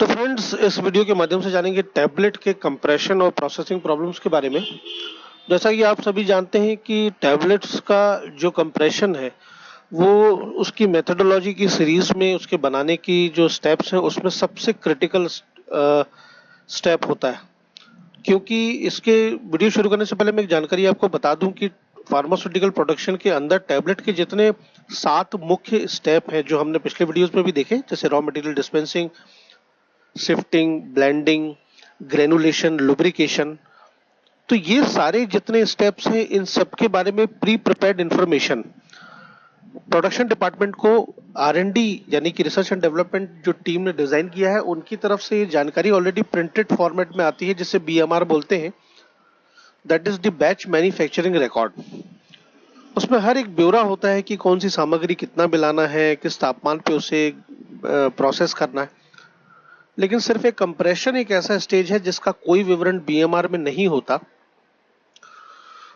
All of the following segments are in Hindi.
तो फ्रेंड्स, इस वीडियो के माध्यम से जानेंगे टैबलेट के कंप्रेशन और प्रोसेसिंग प्रॉब्लम्स के बारे में। जैसा कि आप सभी जानते हैं कि टैबलेट्स का जो कंप्रेशन है वो उसकी मेथडोलॉजी की सीरीज में उसके बनाने की जो स्टेप्स हैं उसमें सबसे क्रिटिकल स्टेप होता है। क्योंकि इसके वीडियो शुरू करने से पहले मैं एक जानकारी आपको बता दूं कि फार्मास्यूटिकल प्रोडक्शन के अंदर टैबलेट के जितने 7 मुख्य स्टेप हैं जो हमने पिछले वीडियोस में भी देखे, जैसे raw material dispensing, shifting, blending, granulation, lubrication, तो ये सारे जितने स्टेप्स हैं इन सब के बारे में pre prepared information production department को R&D यानी कि रिसर्च एंड डेवलपमेंट जो टीम ने डिजाइन किया है उनकी तरफ से ये जानकारी ऑलरेडी प्रिंटेड फॉर्मेट में आती है, जिसे BMR बोलते हैं, that is the batch manufacturing record. उसमें हर एक ब्यौरा होता है कि कौन सी सामग्री कितना मिलाना है, किस तापमान पे उसे प्रोसेस करना है। लेकिन सिर्फ एक कंप्रेशन एक ऐसा स्टेज है जिसका कोई विवरण BMR में नहीं होता।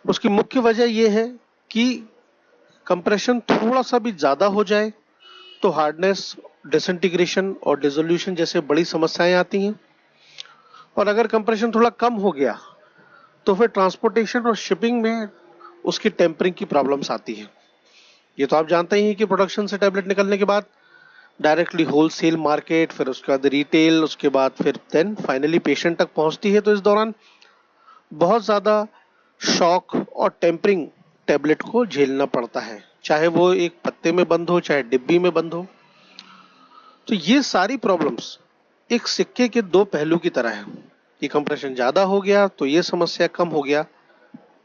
उसकी मुख्य वजह यह है कि कंप्रेशन थोड़ा सा भी ज्यादा हो जाए तो हार्डनेस, डिसइंटीग्रेशन और डिसोल्यूशन जैसे बड़ी समस्याएं आती हैं, और अगर कंप्रेशन थोड़ा कम हो गया तो फिर ट्रांसपोर्टेशन और शिपिंग में उसकी टेम्परिंग की प्रॉब्लम्स आती हैं। ये तो आप जानते ही हैं कि प्रोडक्शन से टैबलेट निकलने के बाद डायरेक्टली होलसेल मार्केट, फिर उसके बाद रिटेल, उसके बाद फिर देन फाइनली पेशेंट तक पहुंचती है। तो इस दौरान बहुत ज्यादा शॉक और टेम्परिंग टैबलेट को झेलना पड़ता है, चाहे वो एक पत्ते में बंद हो चाहे डिब्बी में बंद हो। तो ये सारी प्रॉब्लम्स एक सिक्के के दो पहलू की तरह है कि कंप्रेशन ज्यादा हो गया तो ये समस्या, कम हो गया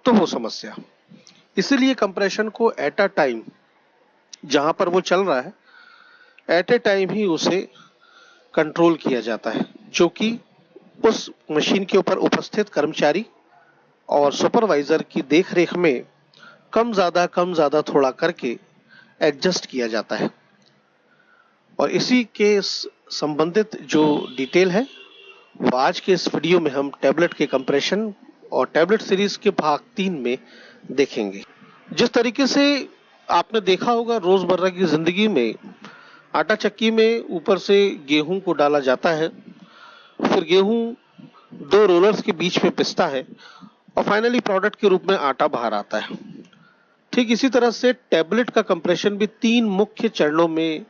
तो वो समस्या। इसीलिए कंप्रेशन को एट अ टाइम जहां पर वो चल रहा है एट ए टाइम ही उसे कंट्रोल किया जाता है, जो कि उस मशीन के ऊपर उपस्थित कर्मचारी और सुपरवाइजर की देखरेख में कम ज्यादा थोड़ा करके एडजस्ट किया जाता है। और इसी के संबंधित जो डिटेल है वो आज के इस वीडियो में हम टैबलेट के कंप्रेशन और टैबलेट सीरीज के भाग 3 में देखेंगे। जिस तरीके से आपने देखा होगा रोजमर्रा की जिंदगी में, आटा चक्की में ऊपर से गेहूं को डाला जाता है, फिर गेहूं 2 रोलर्स के बीच में पिसता है और फाइनली प्रोडक्ट के रूप में आटा बाहर आता है। ठीक इसी तरह से टैबलेट का कंप्रेशन भी 3 मुख्य चरणों में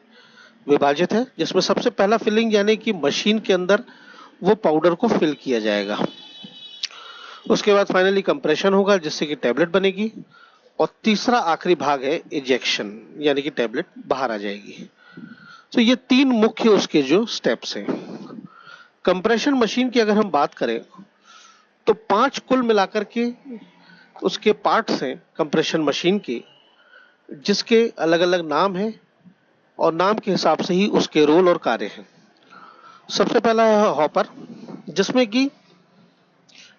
विभाजित है, जिसमें सबसे पहला फिलिंग यानी कि मशीन के अंदर वो पाउडर को फिल किया जाएगा। उसके बाद फाइनली कंप्रेशन होगा जिससे कि टैबलेट बनेगी, और तीसरा आखिरी भाग है इजेक्शन यानी कि टैबलेट बाहर आ जाएगी। तो ये 3 मुख्य उसके जो स्टेप्स हैं। कंप्रेशन मशीन की अगर हम बात करें तो 5 कुल मिलाकर के उसके पार्ट्स हैं कंप्रेशन मशीन के, जिसके अलग अलग नाम हैं और नाम के हिसाब से ही उसके रोल और कार्य हैं। सबसे पहला है हॉपर, जिसमें कि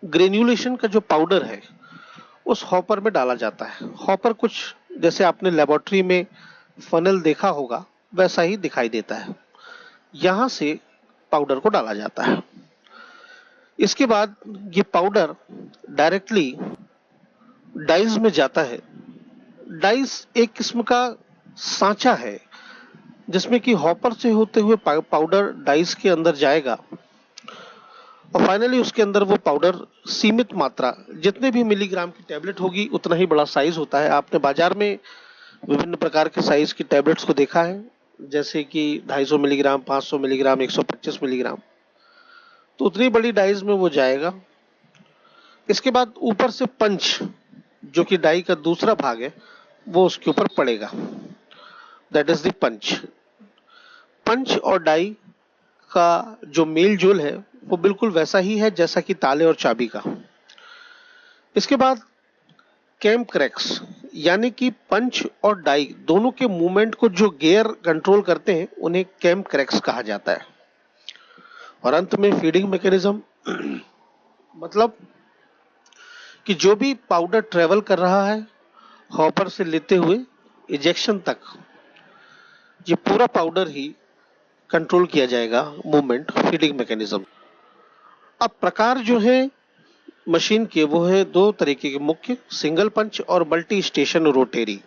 ग्रेन्युलेशन का जो पाउडर है उस हॉपर में डाला जाता है। हॉपर कुछ जैसे आपने लेबोरेटरी में फनल देखा होगा वैसा ही दिखाई देता है। यहां से पाउडर को डाला जाता है। इसके बाद ये पाउडर डायरेक्टली डाइज में जाता है। डाइज एक किस्म का सांचा है जिसमें कि हॉपर से होते हुए पाउडर डाइज के अंदर जाएगा, और फाइनली उसके अंदर वो पाउडर सीमित मात्रा, जितने भी मिलीग्राम की टैबलेट होगी उतना ही बड़ा साइज होता है। आपने बाजार में विभिन्न प्रकार के साइज की टैबलेट्स को देखा है, जैसे कि 250 मिलीग्राम, 500 मिलीग्राम, 125 मिलीग्राम, तो उतनी बड़ी डाइज में वो जाएगा। इसके बाद ऊपर से पंच, जो कि डाई का दूसरा भाग है, वो उसके ऊपर पड़ेगा, दैट इज द पंच। पंच और डाई का जो मेल जोल है वो बिल्कुल वैसा ही है जैसा कि ताले और चाबी का। इसके बाद कैम क्रैक्स यानी कि पंच और डाई दोनों के मूवमेंट को जो गियर कंट्रोल करते हैं उन्हें कैम क्रैक्स कहा जाता है। और अंत में फीडिंग मैकेनिज्म, मतलब कि जो भी पाउडर ट्रेवल कर रहा है हॉपर से लेते हुए इजेक्शन तक, ये पूरा पाउडर ही कंट्रोल किया जाएगा, मूवमेंट, फीडिंग मैकेनिज्म। अब प्रकार जो है मशीन के वो है 2 तरीके के मुख्य, सिंगल पंच और multi station rotary.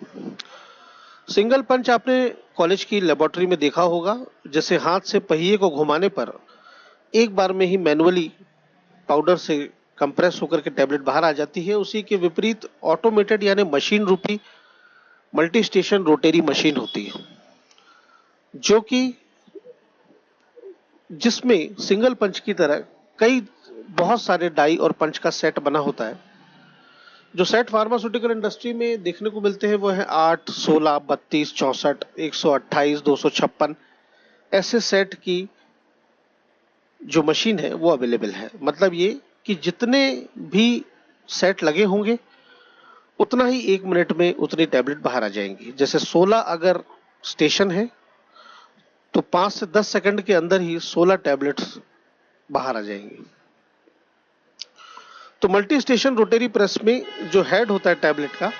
Single punch आपने कॉलेज की लेबोरेटरी में देखा होगा, जैसे हाथ से पहिए को घुमाने पर एक बार में ही मैनुअली पाउडर से कंप्रेस होकर के टैबलेट बाहर आ जाती है। उसी के विपरीत ऑटोमेटेड यानी मशीन रूपी मल्टी स्टेशन रोटेरी मशीन होती है, जो कि जिसमें सिंगल पंच की तरह कई बहुत सारे डाई और पंच का सेट बना होता है। जो सेट फार्मास्यूटिकल इंडस्ट्री में देखने को मिलते हैं वो है 8, 16, 32, 64, 128, 256 ऐसे सेट की जो मशीन है वो अवेलेबल है। मतलब ये कि जितने भी सेट लगे होंगे उतना ही 1 मिनट में उतनी टैबलेट बाहर आ जाएंगी। जैसे 16 अगर स्टेशन है तो 5 से 10 सेकंड के अंदर ही 16 टैबलेट्स बाहर आ जाएंगी। तो मल्टी स्टेशन रोटेरी प्रेस में जो हेड होता है टैबलेट का,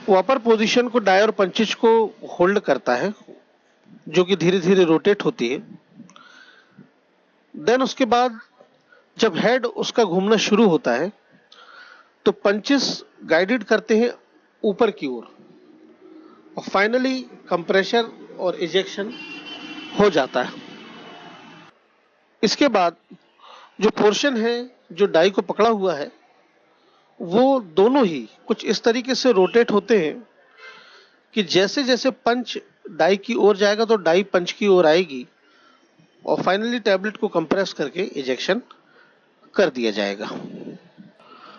वो अपर पोजीशन को डाई और पंचेज को होल्ड करता है, जो कि धीरे धीरे रोटेट होती है। देन उसके बाद जब हेड उसका घूमना शुरू होता है तो पंचेस गाइडेड करते हैं ऊपर की ओर और फाइनली कंप्रेशर और इजेक्शन हो जाता है। इसके बाद जो पोर्शन है जो डाई को पकड़ा हुआ है वो दोनों ही कुछ इस तरीके से रोटेट होते हैं कि जैसे जैसे पंच डाई की ओर जाएगा तो डाई पंच की ओर आएगी और फाइनली टैबलेट को कंप्रेस करके इजेक्शन कर दिया जाएगा।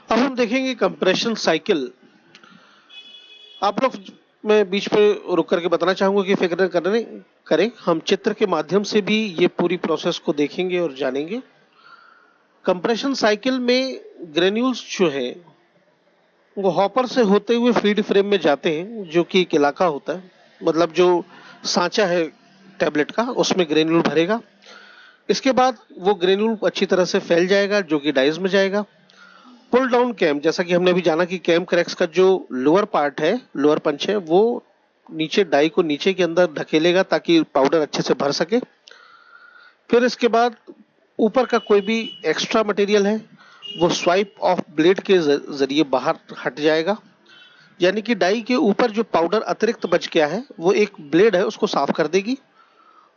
अब हम देखेंगे कंप्रेशन साइकिल। आप लोग, मैं बीच में रुक करके बताना चाहूंगा कि फिक्र करें, हम चित्र के माध्यम से भी ये पूरी प्रोसेस को देखेंगे और जानेंगे। कंप्रेशन साइकिल में ग्रेन्यूल्स जो है वो हॉपर से होते हुए फीड फ्रेम में जाते हैं, जो कि एक इलाका होता है, मतलब जो सांचा है टैबलेट का उसमें ग्रेन्यूल भरेगा। इसके बाद वो ग्रेन्यूल अच्छी तरह से फैल जाएगा जो कि डाइज में जाएगा। पुल डाउन कैम, जैसा कि हमने अभी जाना कि कैम क्रैक्स का जो लोअर पार्ट है, लोअर पंच है, वो नीचे डाई को नीचे के अंदर धकेलेगा ताकि पाउडर अच्छे से भर सके। फिर इसके बाद ऊपर का कोई भी एक्स्ट्रा मटेरियल है वो स्वाइप ऑफ ब्लेड के जरिए बाहर हट जाएगा, यानी कि डाई के ऊपर जो पाउडर अतिरिक्त बच गया है वो एक ब्लेड है उसको साफ कर देगी।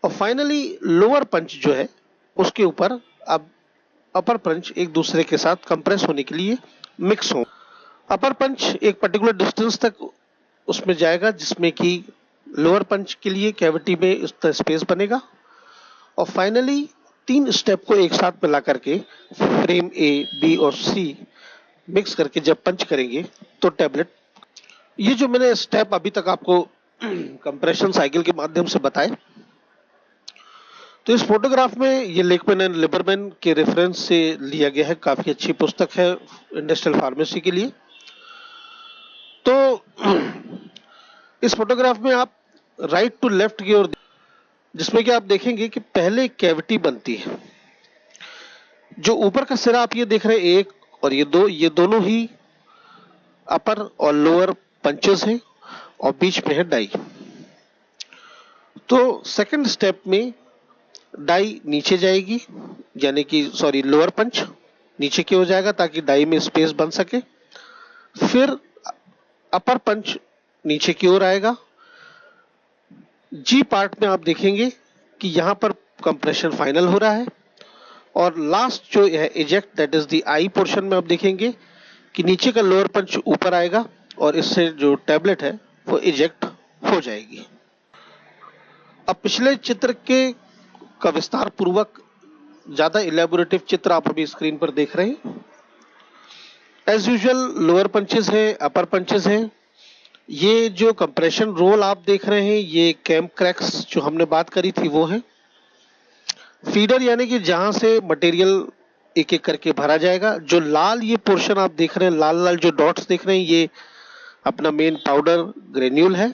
और फाइनली लोअर पंच जो है उसके ऊपर अब अपर पंच एक दूसरे के साथ कंप्रेस होने के लिए मिक्स हो। अपर पंच एक पर्टिकुलर डिस्टेंस तक उसमें जाएगा जिसमें कि लोअर पंच के लिए कैविटी में इस तरह स्पेस बनेगा और फाइनली 3 स्टेप को एक साथ मिला करके फ्रेम ए, बी और सी मिक्स करके जब पंच करेंगे तो टैबलेट, ये जो मैंने स्टेप अभी तक आपको कंप्रेशन साइकिल के माध्यम से बताए, तो इस फोटोग्राफ में ये लेकमैन एंड लिबरमैन के रेफरेंस से लिया गया है। काफी अच्छी पुस्तक है इंडस्ट्रियल फार्मेसी के लिए। तो इस फोटोग्राफ में आप राइट टू लेफ्ट की ओर, जिसमें कि आप देखेंगे कि पहले कैविटी बनती है। जो ऊपर का सिरा आप ये देख रहे हैं एक और ये दो, ये दोनों ही अपर और लोअर पंचेस हैं और बीच में है डाई। तो सेकंड स्टेप में डाई नीचे जाएगी, यानी कि लोअर पंच नीचे की ओर जाएगा ताकि डाई में स्पेस बन सके। फिर अपर पंच नीचे की ओर आएगा। जी पार्ट में आप देखेंगे कि यहां पर कंप्रेशन फाइनल हो रहा है और लास्ट जो है eject, that is the I portion में आप देखेंगे कि नीचे का लोअर पंच ऊपर आएगा और इससे जो टैबलेट है वो इजेक्ट हो जाएगी। अब पिछले चित्र के का विस्तार पूर्वक ज्यादा इलेबोरेटिव चित्र आप अभी स्क्रीन पर देख रहे हैं। एज यूजुअल लोअर पंचेस है, अपर पंचेस है। ये जो कंप्रेशन रोल आप देख रहे हैं ये कैम क्रैक्स जो हमने बात करी थी वो है। फीडर यानी कि जहां से मटेरियल एक एक करके भरा जाएगा। जो लाल ये पोर्शन आप देख रहे हैं, लाल लाल जो डॉट्स देख रहे हैं, ये अपना मेन पाउडर ग्रेन्यूल है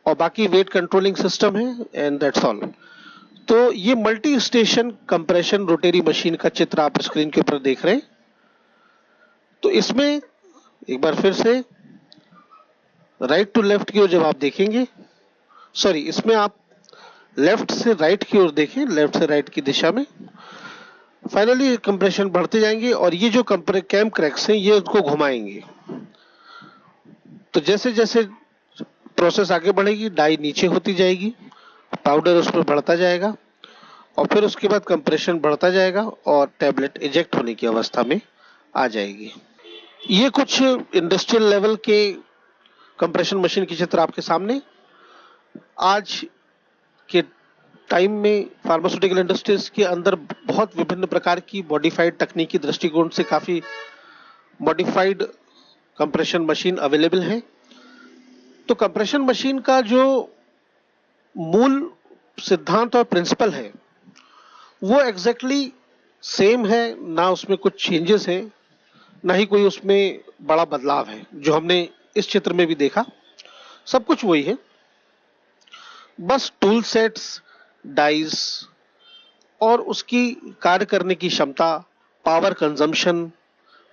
और बाकी वेट कंट्रोलिंग सिस्टम है एंड दैट्स ऑल। तो ये multi station compression rotary machine का चित्र आप स्क्रीन के ऊपर देख रहे हैं। तो इसमें एक बार फिर से राइट टू लेफ्ट की ओर जब आप देखेंगे, इसमें आप लेफ्ट से राइट की ओर देखें, लेफ्ट से राइट की दिशा में फाइनली कंप्रेशन बढ़ते जाएंगे और ये जो कैम क्रैक्स हैं ये उसको घुमाएंगे। तो जैसे जैसे प्रोसेस आगे बढ़ेगी डाई नीचे होती जाएगी, पाउडर उस पर बढ़ता जाएगा और फिर उसके बाद कंप्रेशन बढ़ता जाएगा और टैबलेट इजेक्ट होने की अवस्था में आ जाएगी। ये कुछ इंडस्ट्रियल लेवल के कंप्रेशन मशीन की चित्र आपके सामने। आज के टाइम में फार्मास्यूटिकल इंडस्ट्रीज के अंदर बहुत विभिन्न प्रकार की मॉडिफाइड तकनीकी दृष्टिकोण से काफी मॉडिफाइड कंप्रेशन मशीन अवेलेबल है। तो कंप्रेशन मशीन का जो मूल सिद्धांत और प्रिंसिपल है वो एग्जैक्टली सेम है, ना उसमें कुछ चेंजेस है, ना ही कोई उसमें बड़ा बदलाव है। जो हमने इस चित्र में भी देखा सब कुछ वही है, बस टूल सेट्स, डाइस और उसकी कार्य करने की क्षमता, पावर कंजम्पशन,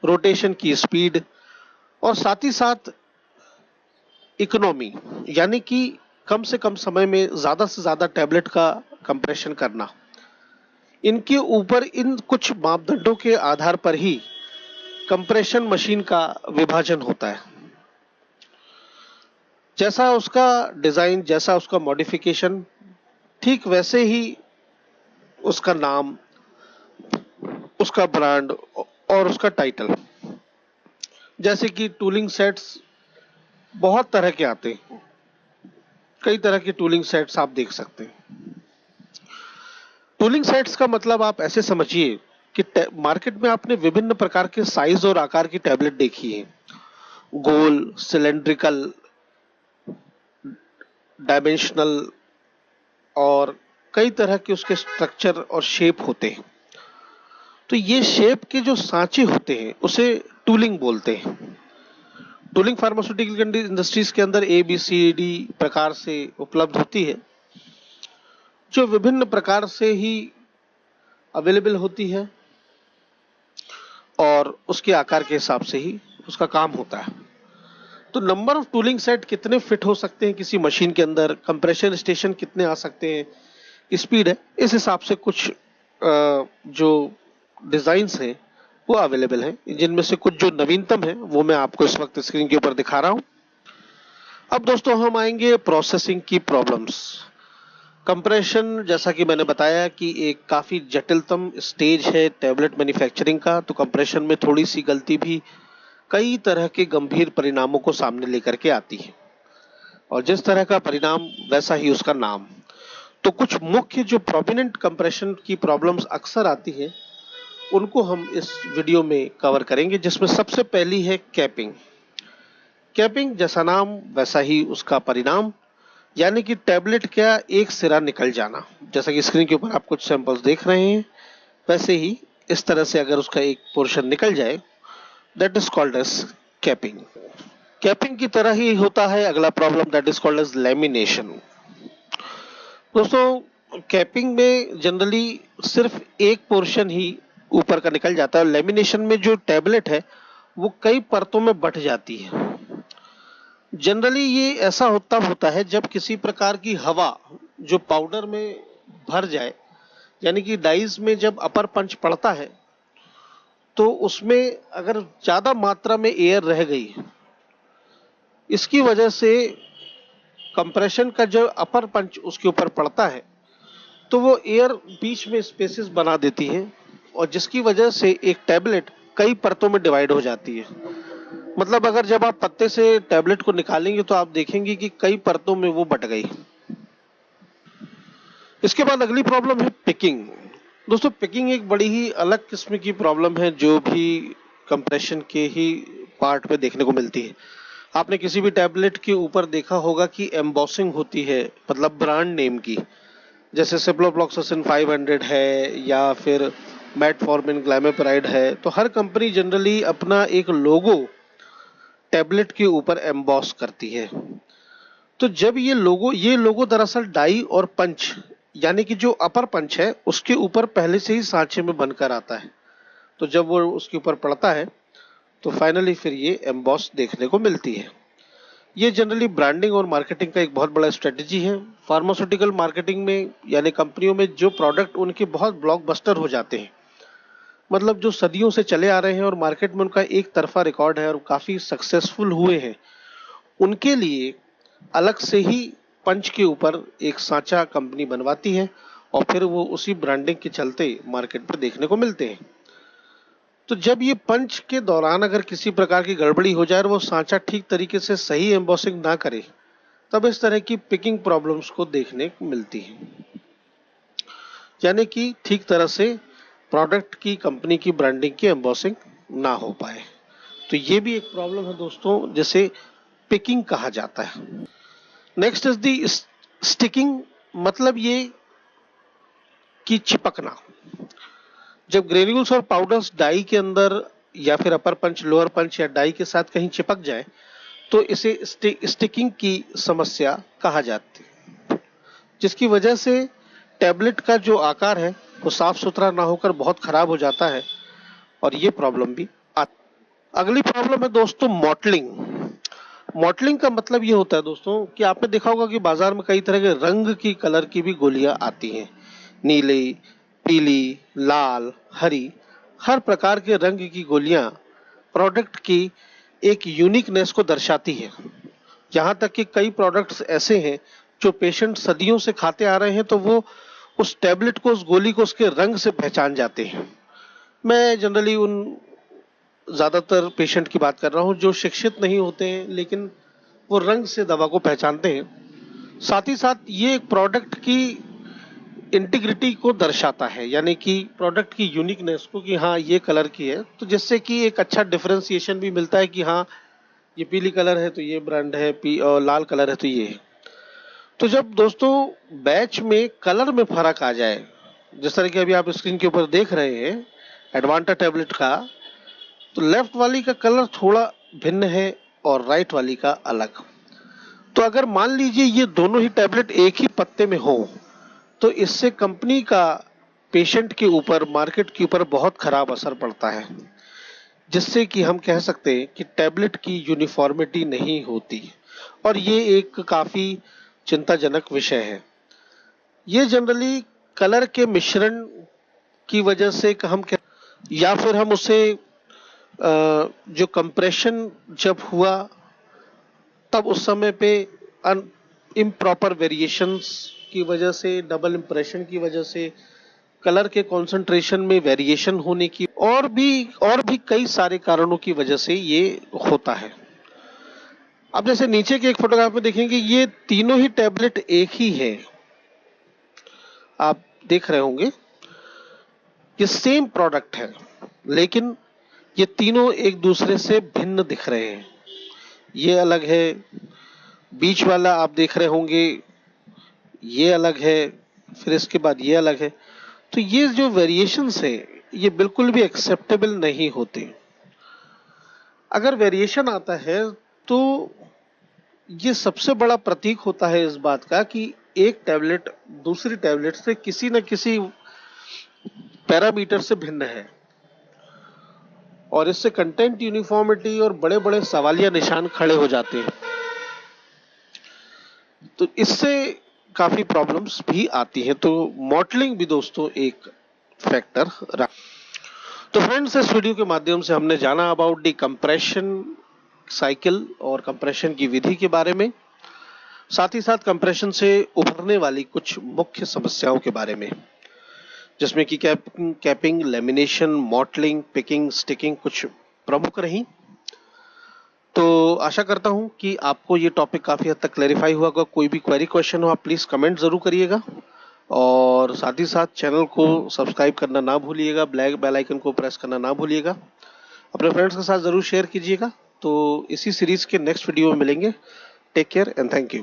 रोटेशन की स्पीड और साथ ही साथ इकोनॉमी, यानी कि कम से कम समय में ज्यादा से ज्यादा टैबलेट का कंप्रेशन करना, इनके ऊपर इन कुछ मापदंडों के आधार पर ही कंप्रेशन मशीन का विभाजन होता है। जैसा उसका डिजाइन, जैसा उसका मॉडिफिकेशन, ठीक वैसे ही उसका नाम, उसका ब्रांड और उसका टाइटल। जैसे कि टूलिंग सेट्स बहुत तरह के आते हैं, कई तरह के टूलिंग सेट्स आप देख सकते हैं। टूलिंग सेट्स का मतलब आप ऐसे समझिए कि मार्केट में आपने विभिन्न प्रकार के साइज और आकार की टैबलेट देखी है। गोल, सिलेंड्रिकल, डायमेंशनल और कई तरह के उसके स्ट्रक्चर और शेप होते हैं। तो ये शेप के जो सांचे होते हैं उसे टूलिंग बोलते हैं। टूलिंग फार्मास्यूटिकल इंडस्ट्रीज के अंदर ABCD प्रकार से उपलब्ध होती है, जो विभिन्न प्रकार से ही अवेलेबल होती है और उसके आकार के हिसाब से ही उसका काम होता है। तो नंबर ऑफ टूलिंग सेट कितने फिट हो सकते हैं किसी मशीन के अंदर, कंप्रेशन स्टेशन कितने आ सकते हैं, स्पीड है, इस हिसाब से कुछ जो डिजाइन्स हैं वो अवेलेबल हैं, जिनमें से कुछ जो नवीनतम है वो मैं आपको इस वक्त स्क्रीन के ऊपर दिखा रहा हूं। अब दोस्तों हम आएंगे प्रोसेसिंग की प्रॉब्लम्स। कंप्रेशन, जैसा कि मैंने बताया कि एक काफी जटिलतम स्टेज है टैबलेट मैन्युफैक्चरिंग का, तो कंप्रेशन में थोड़ी सी गलती भी कई तरह के गंभीर परिणामों को सामने लेकर के आती है, और जिस तरह का परिणाम वैसा ही उसका नाम। तो कुछ मुख्य जो प्रोमिनेंट कंप्रेशन की प्रॉब्लम्स अक्सर आती है उनको हम इस वीडियो में कवर करेंगे, जिसमें सबसे पहली है कैपिंग। कैपिंग जैसा नाम वैसा ही उसका परिणाम, यानी कि टैबलेट का एक सिरा निकल जाना। जैसा कि स्क्रीन के ऊपर आप कुछ सैंपल्स देख रहे हैं, वैसे ही इस तरह से अगर उसका एक पोर्शन निकल जाए, that is called as capping. Capping की तरह ही होता है अगला problem, that is called as lamination. दोस्तों कैपिंग में जनरली सिर्फ एक पोर्शन ही ऊपर का निकल जाता है। लैमिनेशन में जो टैबलेट है वो कई परतों में बंट जाती है। जनरली ये ऐसा होता है जब किसी प्रकार की हवा जो पाउडर में भर जाए, यानी कि डाइस में जब अपर पंच पड़ता है तो उसमें अगर ज्यादा मात्रा में एयर रह गई, इसकी वजह से कंप्रेशन का जो अपर पंच उसके ऊपर पड़ता है तो वो एयर बीच में स्पेसेस बना देती है, और जिसकी वजह से एक टैबलेट कई परतों में डिवाइड हो जाती है। मतलब अगर जब आप पत्ते से टैबलेट को निकालेंगे तो आप देखेंगे कि कई परतों में वो बट गई। इसके बाद अगली प्रॉब्लम है पिकिंग। दोस्तों पिकिंग एक बड़ी ही अलग किस्म की प्रॉब्लम है जो भी कंप्रेशन के ही पार्ट में देखने को मिलती है। आपने किसी भी टैबलेट के ऊपर देखा होगा कि एम्बॉसिंग होती है, मतलब ब्रांड नेम की, जैसे सिप्रोफ्लॉक्सासिन 500 है या फिर मेटफॉर्मिन ग्लाइमेपिराइड है। तो हर कंपनी जनरली अपना एक लोगो टैबलेट के ऊपर एम्बॉस करती है। तो जब ये लोगो दरअसल डाई और पंच, यानी कि जो अपर पंच है उसके ऊपर पहले से ही सांचे में बनकर आता है, तो जब वो उसके ऊपर पड़ता है तो फाइनली फिर ये एम्बॉस देखने को मिलती है। ये जनरली ब्रांडिंग और मार्केटिंग का एक बहुत बड़ा स्ट्रेटेजी है। फार्मास्यूटिकल मार्केटिंग में, यानी कंपनियों में जो प्रोडक्ट उनके बहुत ब्लॉकबस्टर हो जाते हैं, मतलब जो सदियों से चले आ रहे हैं और मार्केट में उनका एक तरफा रिकॉर्ड है और काफी सक्सेसफुल हुए हैं, उनके लिए अलग से ही पंच के ऊपर एक सांचा कंपनी बनवाती है और फिर वो उसी ब्रांडिंग के चलते मार्केट पर देखने को मिलते हैं। तो जब ये पंच के दौरान अगर किसी प्रकार की गड़बड़ी हो जाए और वो सांचा ठीक तरीके से सही एम्बॉसिंग ना करे, तब इस तरह की पिकिंग प्रॉब्लम्स को देखने को मिलती है, यानी कि ठीक तरह से प्रोडक्ट की कंपनी की ब्रांडिंग की एम्बॉसिंग ना हो पाए। तो ये भी एक प्रॉब्लम है दोस्तों, जिसे पिकिंग कहा जाता है। नेक्स्ट इज दी स्टिकिंग, मतलब ये कि चिपकना। जब ग्रेन्यूल्स और पाउडर्स डाई के अंदर या फिर अपर पंच, लोअर पंच या डाई के साथ कहीं चिपक जाए तो इसे स्टिकिंग की समस्या कहा जाती है, जिसकी वजह से टैबलेट का जो आकार है वो साफ सुथरा ना होकर बहुत खराब हो जाता है और ये प्रॉब्लम भी आती है। अगली प्रॉब्लम है दोस्तों मॉटलिंग। मॉटलिंग का मतलब ये होता है दोस्तों कि आपने देखा होगा कि बाजार में कई तरह के रंग की कलर की भी गोलियां आती हैं, नीली, पीली, लाल, हरी, हर प्रकार के रंग की गोलियां प्रोडक्ट की एक यूनिकनेस को दर्शाती है। यहाँ तक कि कई प्रोडक्ट्स ऐसे हैं जो पेशेंट सदियों से खाते आ रहे हैं तो वो उस टैबलेट को, उस गोली को उसके रंग से पहचान जाते हैं। मैं जनरली उन ज्यादातर पेशेंट की बात कर रहा हूँ जो शिक्षित नहीं होते हैं लेकिन वो रंग से दवा को पहचानते हैं। साथ ही साथ ये एक प्रोडक्ट की इंटीग्रिटी को दर्शाता है, यानी कि प्रोडक्ट की यूनिकनेस को, कि हाँ ये कलर की है, तो जिससे कि एक अच्छा डिफरेंशिएशन भी मिलता है कि हाँ ये पीली कलर है तो ये ब्रांड है, और लाल कलर है तो ये है। तो जब दोस्तों बैच में कलर में फर्क आ जाए, जिस तरह की अभी आप स्क्रीन के ऊपर देख रहे हैं एडवांटा टैबलेट का, तो लेफ्ट वाली का कलर थोड़ा भिन्न है और राइट वाली का अलग। तो अगर मान लीजिए ये दोनों ही टैबलेट एक ही पत्ते में हो तो इससे कंपनी का पेशेंट के ऊपर, मार्केट के ऊपर बहुत खराब असर पड़ता है, जिससे कि हम कह सकते हैं कि टैबलेट की यूनिफॉर्मिटी नहीं होती और ये एक काफी चिंताजनक विषय है। ये जनरली कलर के मिश्रण की वजह से हम या फिर हम उसे जो कंप्रेशन जब हुआ तब उस समय पे इम्प्रॉपर वेरिएशंस की वजह से, डबल इंप्रेशन की वजह से, कलर के कंसंट्रेशन में वेरिएशन होने की और भी कई सारे कारणों की वजह से ये होता है। अब जैसे नीचे के एक फोटोग्राफ में देखेंगे ये तीनों ही टैबलेट एक ही है, आप देख रहे होंगे ये सेम प्रोडक्ट है लेकिन ये तीनों एक दूसरे से भिन्न दिख रहे हैं। ये अलग है, बीच वाला आप देख रहे होंगे ये अलग है, फिर इसके बाद ये अलग है। तो ये जो वेरिएशंस है ये बिल्कुल भी एक्सेप्टेबल नहीं होते। अगर वेरिएशन आता है तो ये सबसे बड़ा प्रतीक होता है इस बात का कि एक टैबलेट दूसरी टैबलेट से किसी न किसी पैरामीटर से भिन्न है और इससे कंटेंट यूनिफॉर्मिटी और बड़े बड़े सवालिया निशान खड़े हो जाते हैं। तो इससे काफी प्रॉब्लम्स भी आती हैं। तो मॉडलिंग भी दोस्तों एक फैक्टर रहा। तो फ्रेंड्स, इस वीडियो के माध्यम से हमने जाना अबाउट दी कंप्रेशन साइकिल और कंप्रेशन की विधि के बारे में, साथ ही साथ कंप्रेशन से उभरने वाली कुछ मुख्य समस्याओं के बारे में, जिसमें कि capping, lamination, mottling, picking, sticking कुछ प्रमुख रही। तो आशा करता हूं कि आपको ये टॉपिक काफी हद तक क्लैरिफाई हुआ होगा। कोई भी क्वेरी क्वेश्चन हो आप प्लीज कमेंट जरूर करिएगा और साथ ही साथ चैनल को सब्सक्राइब करना ना भूलिएगा, ब्लैक बेल आइकन को प्रेस करना ना भूलिएगा, अपने फ्रेंड्स के साथ जरूर शेयर कीजिएगा। तो इसी सीरीज के नेक्स्ट वीडियो में मिलेंगे। Take care and thank you.